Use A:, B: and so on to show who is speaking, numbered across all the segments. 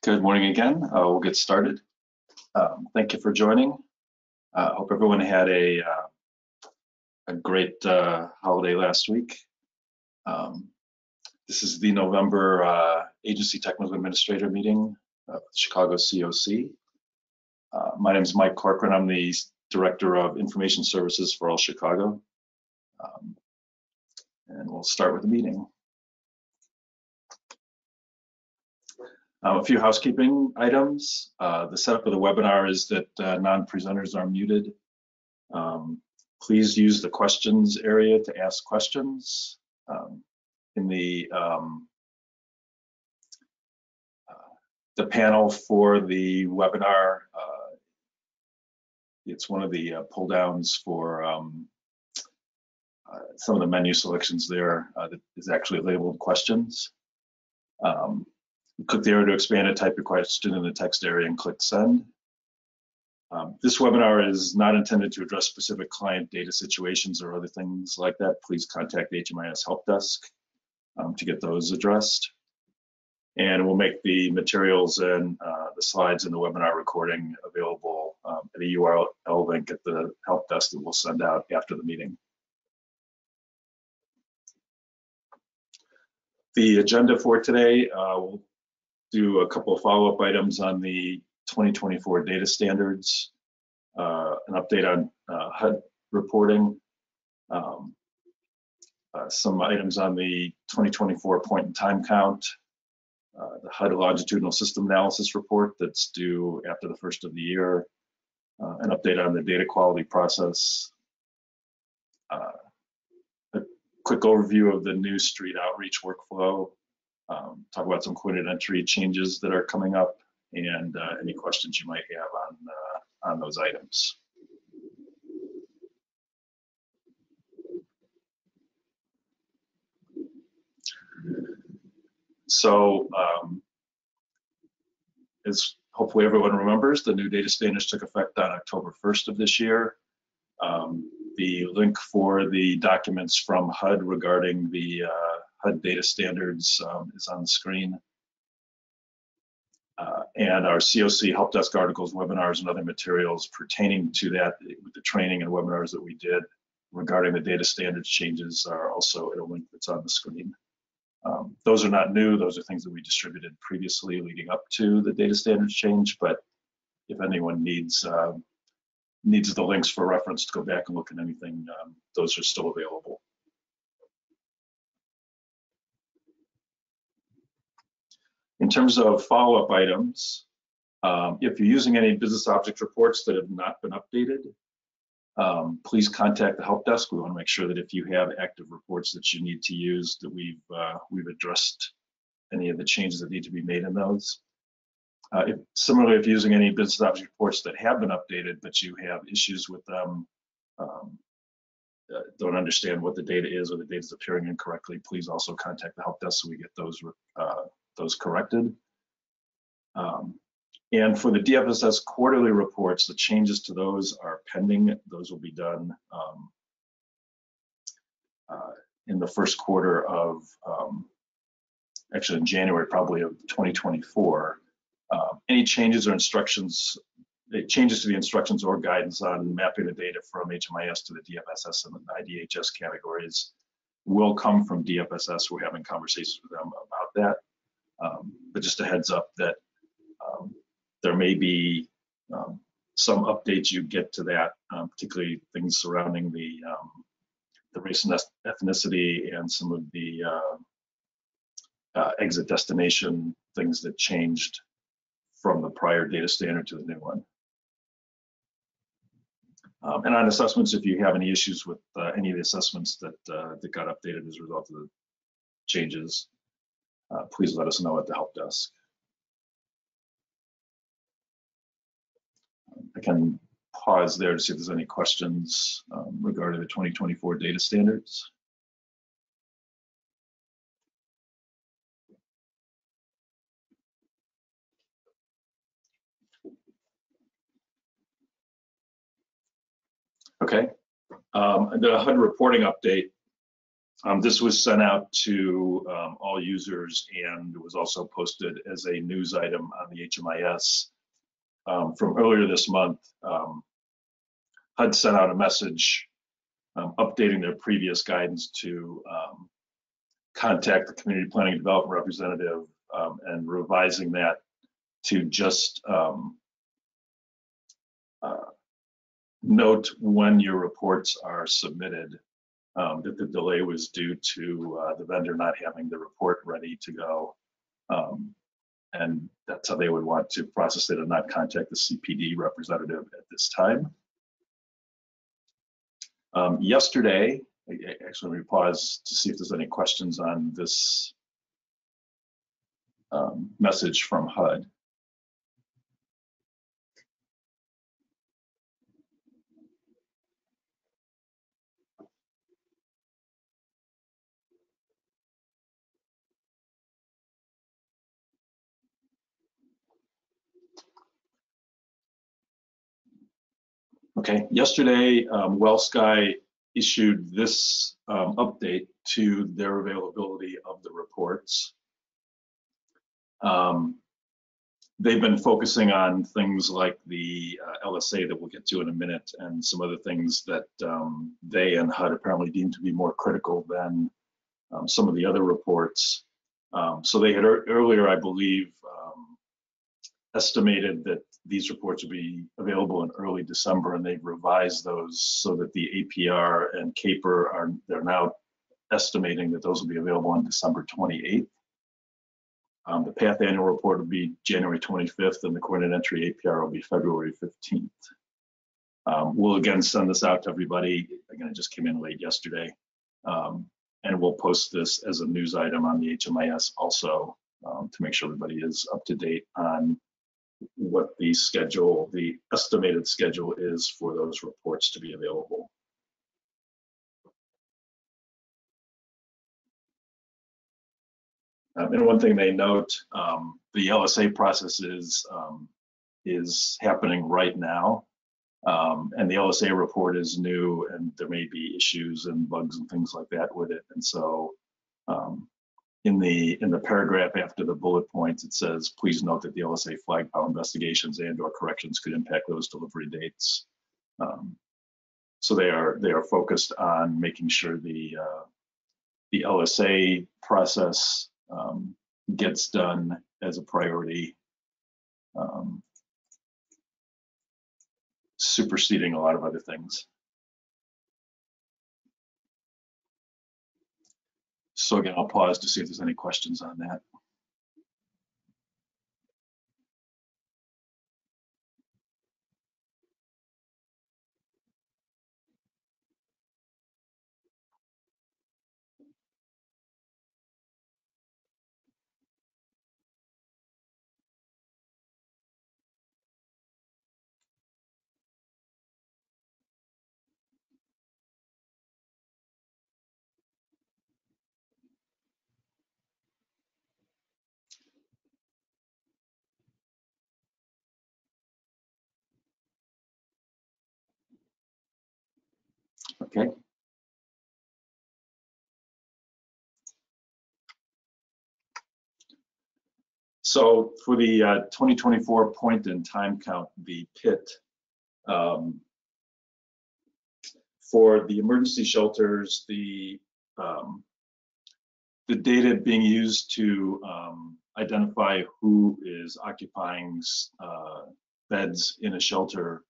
A: Good morning again. We'll get started. Thank you for joining. Hope everyone had a great holiday last week. This is the November Agency Technical Administrator meeting of the Chicago COC. My name is Mike Corcoran. I'm the Director of Information Services for All Chicago. And we'll start with the meeting. A few housekeeping items. The setup of the webinar is that non-presenters are muted. Please use the questions area to ask questions. In the panel for the webinar, it's one of the pull downs for some of the menu selections there that is actually labeled questions. Click the area to expand it, type your question in the text area and click send. This webinar is not intended to address specific client data situations or other things like that. Please contact the HMIS Help Desk to get those addressed. And we'll make the materials and the slides in the webinar recording available at a URL link at the help desk that we'll send out after the meeting. The agenda for today, we'll do a couple of follow-up items on the 2024 data standards, an update on HUD reporting, some items on the 2024 point in time count, the HUD longitudinal system analysis report that's due after the first of the year, an update on the data quality process, a quick overview of the new street outreach workflow, talk about some coordinate entry changes that are coming up, and any questions you might have on those items. So, as hopefully everyone remembers, the new data standards took effect on October 1st of this year. The link for the documents from HUD regarding the HUD data standards is on the screen. And our COC Help Desk articles, webinars, and other materials pertaining to that, with the training and webinars that we did regarding the data standards changes, are also at a link that's on the screen. Those are not new. Those are things that we distributed previously leading up to the data standards change, but if anyone needs the links for reference to go back and look at anything, those are still available. In terms of follow-up items, if you're using any business object reports that have not been updated, please contact the help desk. We want to make sure that if you have active reports that you need to use, that we've addressed any of the changes that need to be made in those. Similarly, if you're using any business object reports that have been updated, but you have issues with them, don't understand what the data is, or the data is appearing incorrectly, please also contact the help desk so we get those corrected. And for the DFSS quarterly reports, the changes to those are pending. Those will be done in the first quarter of, actually in January probably of 2024. Any changes or instructions, changes to the instructions or guidance on mapping the data from HMIS to the DFSS and the IDHS categories will come from DFSS. We're having conversations with them about that. But just a heads up that there may be some updates you get to that, particularly things surrounding the race and ethnicity and some of the exit destination things that changed from the prior data standard to the new one. And on assessments, if you have any issues with any of the assessments that got updated as a result of the changes, please let us know at the help desk. I can pause there to see if there's any questions regarding the 2024 data standards. Okay, the HUD reporting update. This was sent out to all users and was also posted as a news item on the HMIS. From earlier this month, HUD sent out a message updating their previous guidance to contact the community planning and development representative and revising that to just note when your reports are submitted, that the delay was due to the vendor not having the report ready to go. And that's how they would want to process it and not contact the CPD representative at this time. Yesterday, actually, let me pause to see if there's any questions on this message from HUD. Okay, yesterday, WellSky issued this update to their availability of the reports. They've been focusing on things like the LSA that we'll get to in a minute, and some other things that they and HUD apparently deem to be more critical than some of the other reports. So they had earlier, I believe, estimated that these reports would be available in early December, and they've revised those so that the APR and CAPR they're now estimating that those will be available on December 28th. The PATH annual report will be January 25th, and the coordinated entry APR will be February 15th. We'll again send this out to everybody. Again, it just came in late yesterday. And we'll post this as a news item on the HMIS also to make sure everybody is up to date on what the schedule, the estimated schedule is for those reports to be available. And one thing they note, the LSA process is happening right now. And the LSA report is new, and there may be issues and bugs and things like that with it. And so in the paragraph after the bullet points, it says, please note that the LSA flag pile investigations and/or corrections could impact those delivery dates. So they are focused on making sure the LSA process gets done as a priority, superseding a lot of other things. So again, I'll pause to see if there's any questions on that. Okay. So for the 2024 point in time count, the PIT, for the emergency shelters, the data being used to identify who is occupying beds in a shelter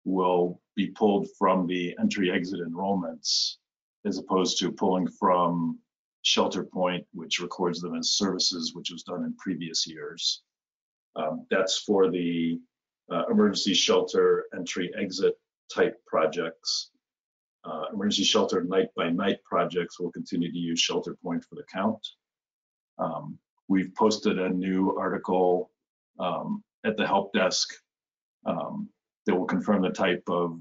A: will be pulled from the entry-exit enrollments, as opposed to pulling from Shelter Point, which records them as services, which was done in previous years. That's for the emergency shelter entry-exit type projects. Emergency shelter night-by-night projects will continue to use Shelter Point for the count. We've posted a new article at the help desk that will confirm the type of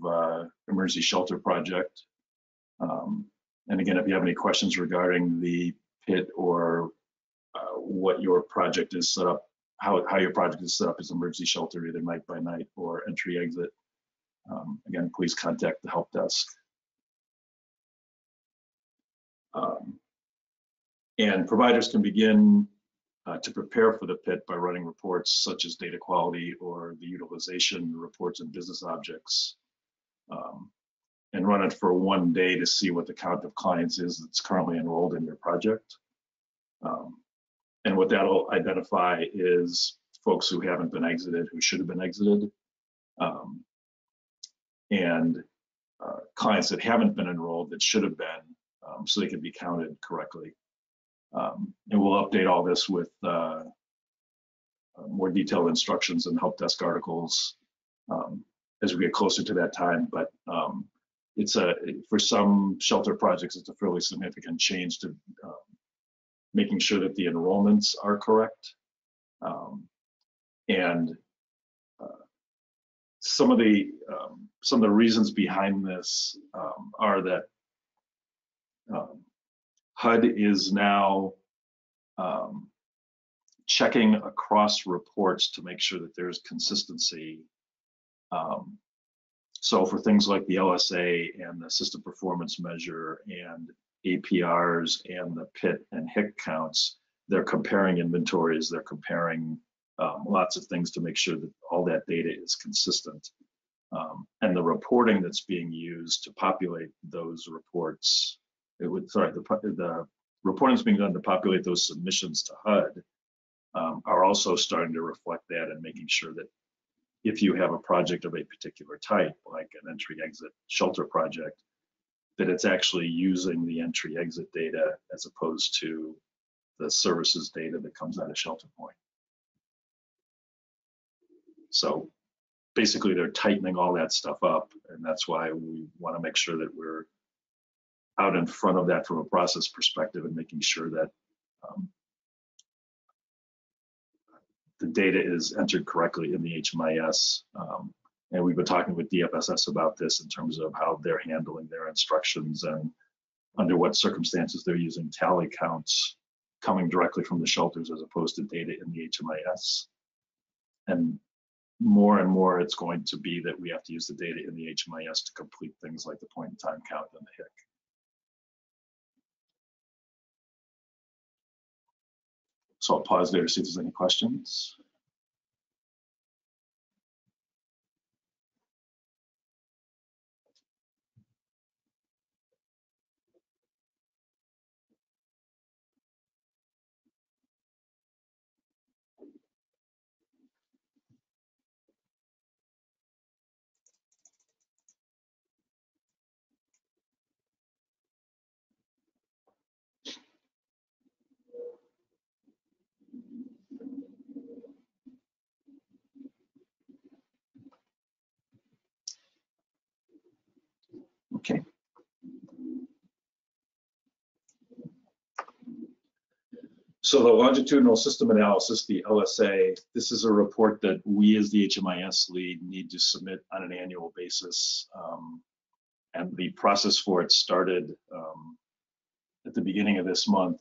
A: emergency shelter project. And again, if you have any questions regarding the PIT or what your project is set up, how your project is set up as emergency shelter, either night by night or entry exit, again, please contact the help desk. And providers can begin to prepare for the PIT by running reports such as data quality or the utilization reports and business objects, and run it for 1 day to see what the count of clients is that's currently enrolled in your project. And what that'll identify is folks who haven't been exited, who should have been exited, and clients that haven't been enrolled that should have been, so they can be counted correctly. And we'll update all this with more detailed instructions and help desk articles as we get closer to that time. But it's for some shelter projects, it's a fairly significant change to making sure that the enrollments are correct. And some of the reasons behind this are that HUD is now checking across reports to make sure that there's consistency. So for things like the LSA and the system performance measure and APRs and the PIT and HIC counts, they're comparing inventories, they're comparing lots of things to make sure that all that data is consistent. And the reporting that's being used to populate those reports, the reporting that's being done to populate those submissions to HUD are also starting to reflect that and making sure that if you have a project of a particular type, like an entry-exit shelter project, that it's actually using the entry-exit data as opposed to the services data that comes out of Shelter Point. So basically they're tightening all that stuff up, and that's why we want to make sure that we're out in front of that from a process perspective and making sure that the data is entered correctly in the HMIS. And we've been talking with DFSS about this in terms of how they're handling their instructions and under what circumstances they're using tally counts coming directly from the shelters as opposed to data in the HMIS. And more it's going to be that we have to use the data in the HMIS to complete things like the point in time count and the HIC. So I'll pause there to see if there's any questions. Okay. So the longitudinal system analysis, the LSA, this is a report that we as the HMIS lead need to submit on an annual basis. And the process for it started at the beginning of this month.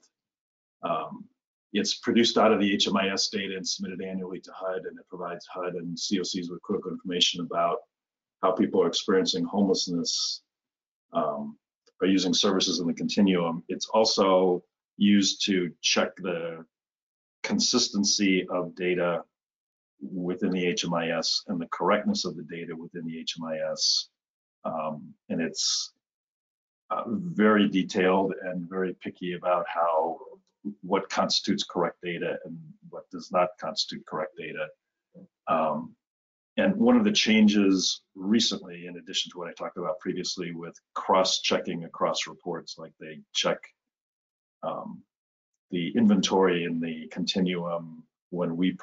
A: It's produced out of the HMIS data and submitted annually to HUD, and it provides HUD and COCs with critical information about how people are experiencing homelessness or using services in the continuum. It's also used to check the consistency of data within the HMIS and the correctness of the data within the HMIS. And it's very detailed and very picky about what constitutes correct data and what does not constitute correct data. And one of the changes recently, in addition to what I talked about previously with cross-checking across reports, like they check the inventory in the continuum when we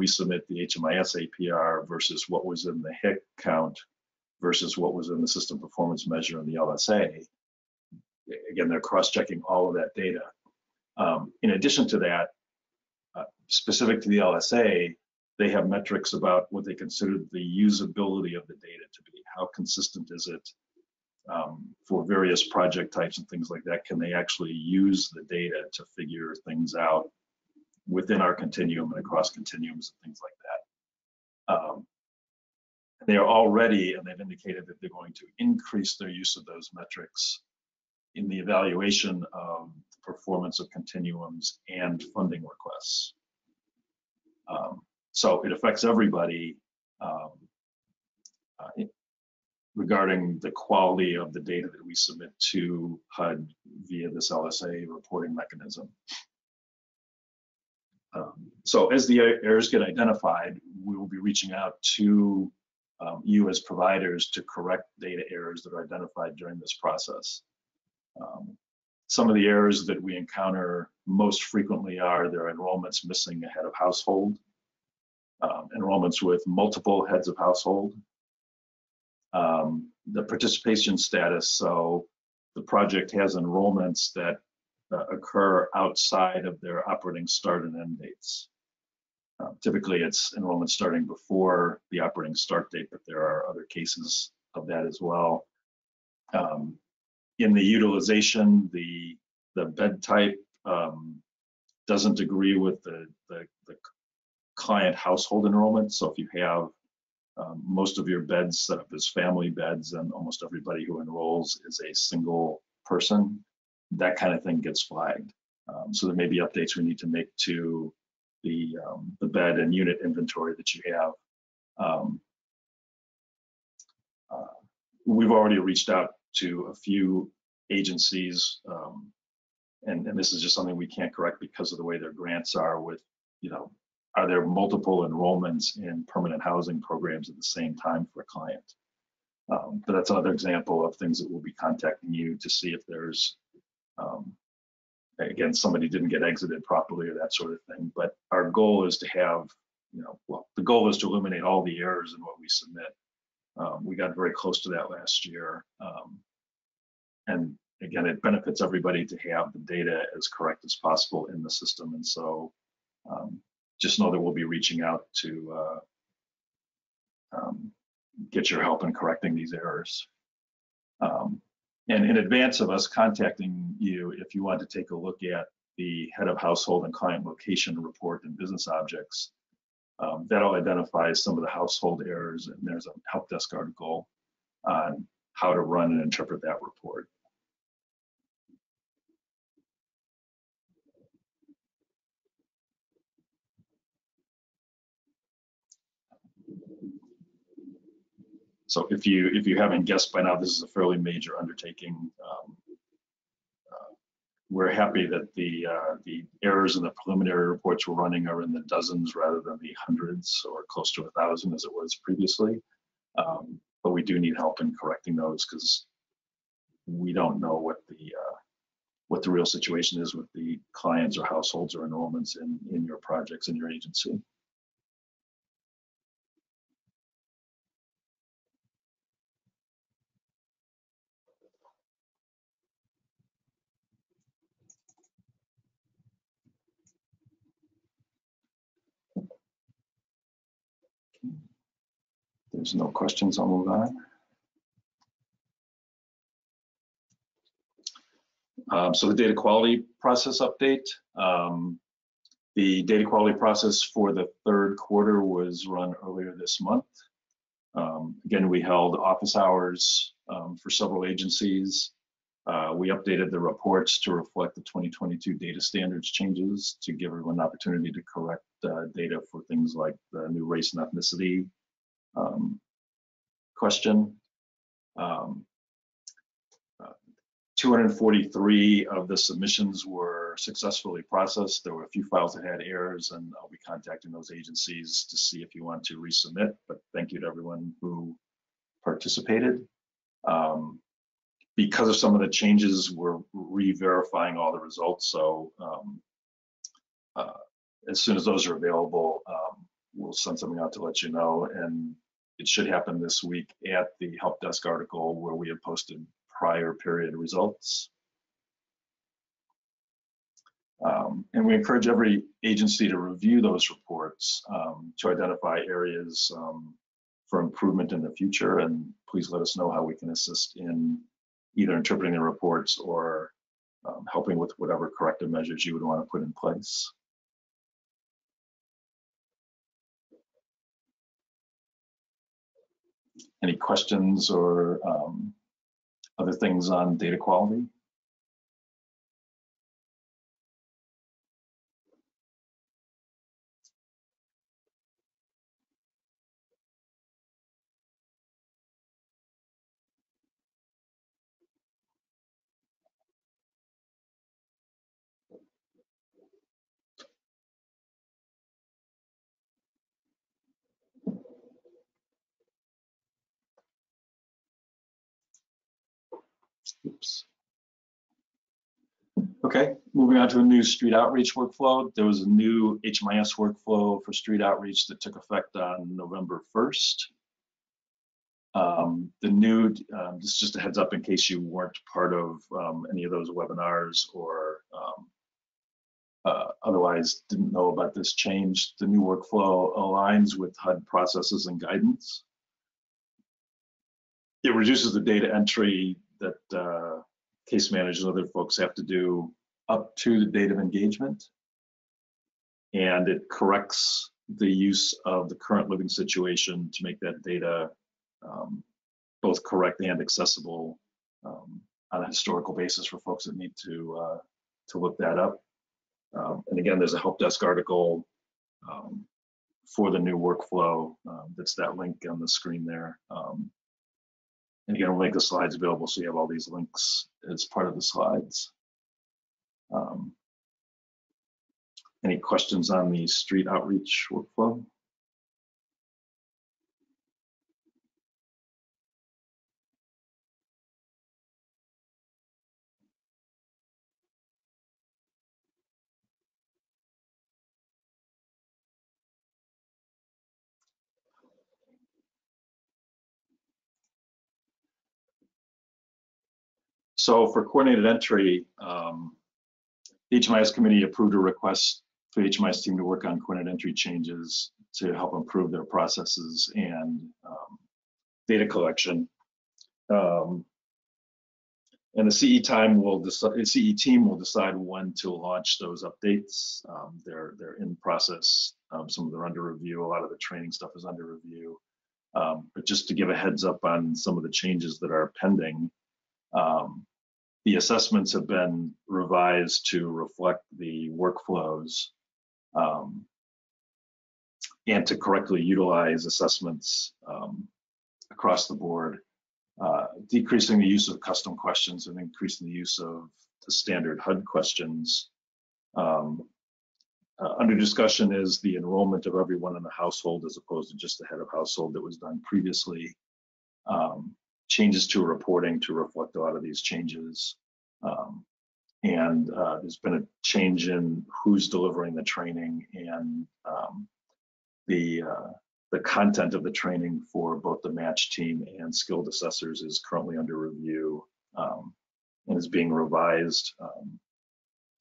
A: submit the HMIS APR versus what was in the HIC count versus what was in the system performance measure in the LSA. Again, they're cross-checking all of that data. In addition to that, specific to the LSA, they have metrics about what they consider the usability of the data to be. How consistent is it for various project types and things like that? Can they actually use the data to figure things out within our continuum and across continuums and things like that? They are already, and they've indicated that they're going to increase their use of those metrics in the evaluation of the performance of continuums and funding requests. So it affects everybody regarding the quality of the data that we submit to HUD via this LSA reporting mechanism. So as the errors get identified, we will be reaching out to you as providers to correct data errors that are identified during this process. Some of the errors that we encounter most frequently are there are enrollments missing a head of household, enrollments with multiple heads of household, the participation status. So the project has enrollments that occur outside of their operating start and end dates. Typically, it's enrollment starting before the operating start date, but there are other cases of that as well. In the utilization, the bed type doesn't agree with the client household enrollment. So if you have most of your beds set up as family beds and almost everybody who enrolls is a single person, that kind of thing gets flagged. So there may be updates we need to make to the bed and unit inventory that you have. We've already reached out to a few agencies, and this is just something we can't correct because of the way their grants are with, are there multiple enrollments in permanent housing programs at the same time for a client? But that's another example of things that we'll be contacting you to see if there's, again, somebody didn't get exited properly or that sort of thing. But our goal is to have, well, the goal is to eliminate all the errors in what we submit. We got very close to that last year. And again, it benefits everybody to have the data as correct as possible in the system. And so just know that we'll be reaching out to get your help in correcting these errors. And in advance of us contacting you, if you want to take a look at the head of household and client location report and business objects, that'll identify some of the household errors, and there's a help desk article on how to run and interpret that report. So if you haven't guessed by now, this is a fairly major undertaking. We're happy that the errors in the preliminary reports we're running are in the dozens rather than the hundreds or close to 1,000 as it was previously. But we do need help in correcting those because we don't know what the real situation is with the clients or households or enrollments in your projects in your agency. There's no questions, I'll move on. So the data quality process update. The data quality process for the third quarter was run earlier this month. Again, we held office hours for several agencies. We updated the reports to reflect the 2022 data standards changes to give everyone an opportunity to correct data for things like the new race and ethnicity question. 243 of the submissions were successfully processed. There were a few files that had errors, and I'll be contacting those agencies to see if you want to resubmit, but thank you to everyone who participated. Because of some of the changes, we're re-verifying all the results, so as soon as those are available, we'll send something out to let you know, and it should happen this week at the help desk article where we have posted prior period results. And we encourage every agency to review those reports to identify areas for improvement in the future, and please let us know how we can assist in either interpreting the reports or helping with whatever corrective measures you would want to put in place. Any questions or other things on data quality? Oops. Okay, moving on to a new street outreach workflow. There was a new HMIS workflow for street outreach that took effect on November 1st. The new, this is just a heads up in case you weren't part of any of those webinars or otherwise didn't know about this change. The new workflow aligns with HUD processes and guidance. It reduces the data entry that case managers and other folks have to do up to the date of engagement. And it corrects the use of the current living situation to make that data both correct and accessible on a historical basis for folks that need to look that up. And again, there's a help desk article for the new workflow. That's that link on the screen there. And again, we'll make the slides available so you have all these links as part of the slides. Any questions on the street outreach workflow? So for coordinated entry, the HMIS committee approved a request for the HMIS team to work on coordinated entry changes to help improve their processes and data collection. And the CE team will decide when to launch those updates. They're in process. Some of them are under review. A lot of the training stuff is under review. But just to give a heads up on some of the changes that are pending, the assessments have been revised to reflect the workflows and to correctly utilize assessments across the board, decreasing the use of custom questions and increasing the use of the standard HUD questions. Under discussion is the enrollment of everyone in the household as opposed to just the head of household that was done previously. Changes to reporting to reflect a lot of these changes. And there's been a change in who's delivering the training, and the content of the training for both the match team and skilled assessors is currently under review and is being revised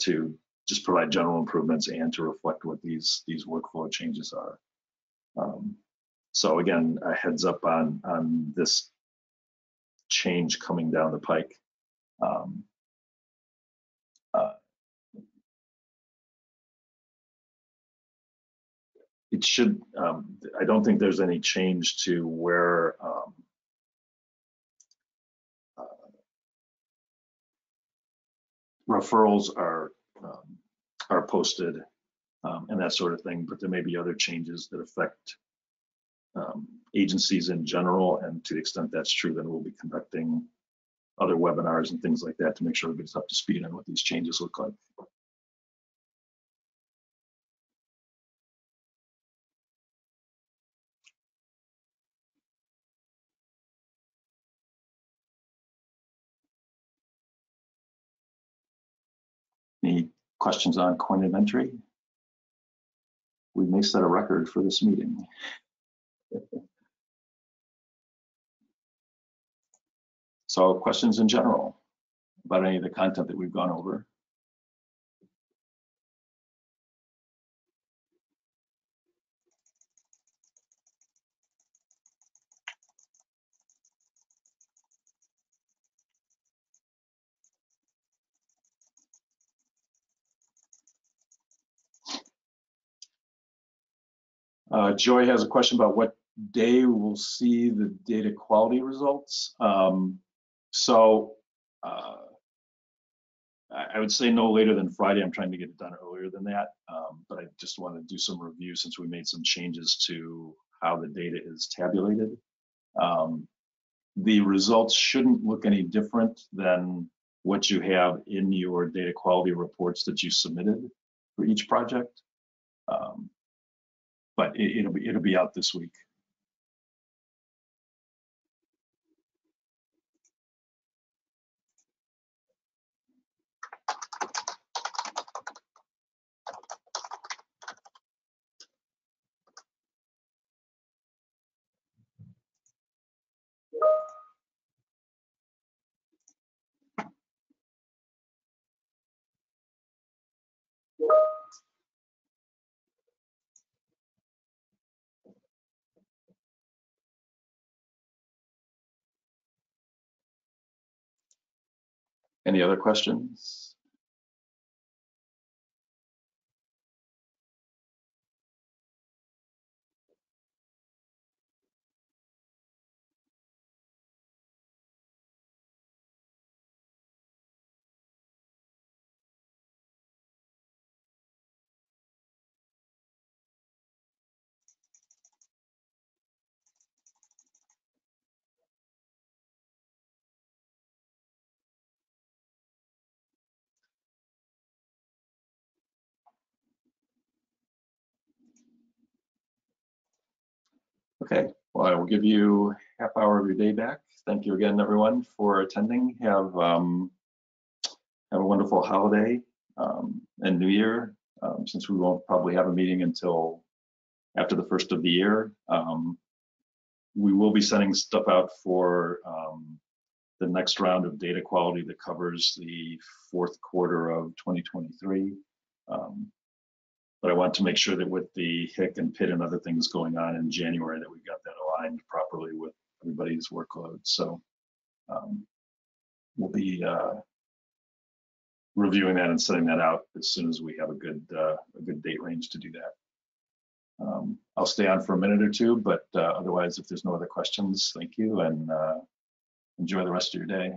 A: to just provide general improvements and to reflect what these workflow changes are. So again, a heads up on this change coming down the pike. It should, I don't think there's any change to where referrals are posted and that sort of thing, but there may be other changes that affect agencies in general, and to the extent that's true, then we'll be conducting other webinars and things like that to make sure everybody's up to speed on what these changes look like. Any questions on coordinated entry? We may set a record for this meeting. So questions in general about any of the content that we've gone over? Joy has a question about what day we'll see the data quality results. I would say no later than Friday. I'm trying to get it done earlier than that, but I just want to do some review since we made some changes to how the data is tabulated. The results shouldn't look any different than what you have in your data quality reports that you submitted for each project. But it'll be out this week. Any other questions? Okay, well, I will give you half hour of your day back. Thank you again, everyone, for attending. Have a wonderful holiday and New Year, since we won't probably have a meeting until after the first of the year. We will be sending stuff out for the next round of data quality that covers the fourth quarter of 2023. But I want to make sure that with the HIC and PID and other things going on in January that we got that aligned properly with everybody's workload. So we'll be reviewing that and setting that out as soon as we have a good date range to do that. I'll stay on for a minute or two, but otherwise, if there's no other questions, thank you and enjoy the rest of your day.